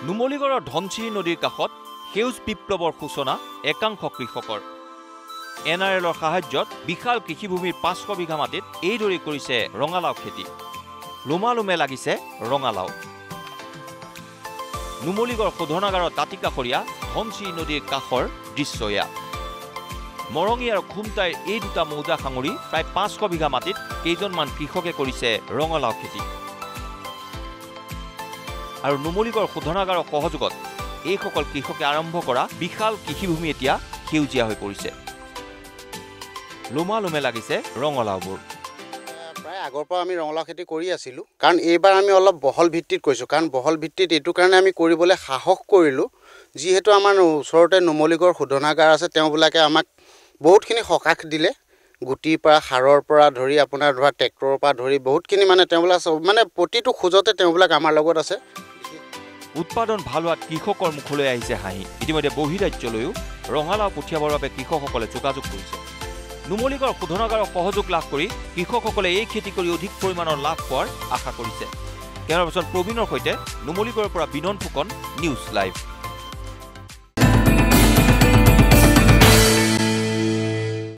নুমলীগড়ৰ ধনশিৰি নদীৰ কাষত সেউজ বিপ্লৱৰ সূচনা একাংশ কৃষকৰ। NRLৰ সাহায্যত বিশাল কৃষিভূমিৰ 500 বিঘা মাটিত এইদৰে কৰিছে ৰঙালাও খেতি। লোমালোমে লাগিছে ৰঙালাও। নুমলীগড় শোধনাগাৰৰ দাঁতিকাষৰীয়া ধনশিৰি নদীৰ কাষৰ দৃশ্য এয়া। মৰঙী আৰু খুমটাইৰ এই দুটা মৌজা সাঙুৰি প্ৰায় 500 বিঘা মাটিত কেইজনমান কৃষকে কৰিছে ৰঙালাও খেতি। আৰু নুমলীগড় শোধনাগাৰৰ সহযোগত এইসকল কৃষকে আৰম্ভ কৰা বিশাল কৃষিভূমি এতিয়া সেউজীয়া হৈ পৰিছে। লোমালোমে লাগিছে ৰঙালাওবোৰ। প্ৰায় আগৰ পৰা আমি ৰঙালাও খেতি কৰি আছিলোঁ, কাৰণ এইবাৰ আমি অলপ বহল ভিত্তিত কৰিছোঁ। কাৰণ বহল ভিত্তিত এইটো কাৰণে আমি কৰিবলৈ সাহস কৰিলোঁ, যিহেতু আমাৰ ওচৰতে নুমলীগড় শোধনাগাৰ আছে, তেওঁবিলাকে আমাক বহুতখিনি সকাহ দিলে। গুটিৰ পৰা সাৰৰ পৰা ধৰি আপোনাৰ ধৰা ট্ৰেক্টৰৰ পৰা ধৰি বহুতখিনি তেওঁবিলাক প্ৰতিটো খোজতে তেওঁবিলাক আমাৰ লগত আছে। উৎপাদন ভাল হোৱাত কৃষকৰ মুখলৈ আহিছে হাঁহি। ইতিমধ্যে বহিৰাজ্যলৈও ৰঙালাও পঠিয়াবৰ বাবে কৃষকসকলে যোগাযোগ কৰিছে। নুমলীগড় শোধনাগাৰৰ সহযোগ লাভ কৰি কৃষকসকলে এই খেতি কৰি অধিক পৰিমাণৰ লাভ পোৱাৰ আশা কৰিছে। কেমেৰা পাৰ্চন প্ৰবীণৰ সৈতে নুমলীগড়ৰ পৰা বিনন ফুকন, নিউজ লাইভ।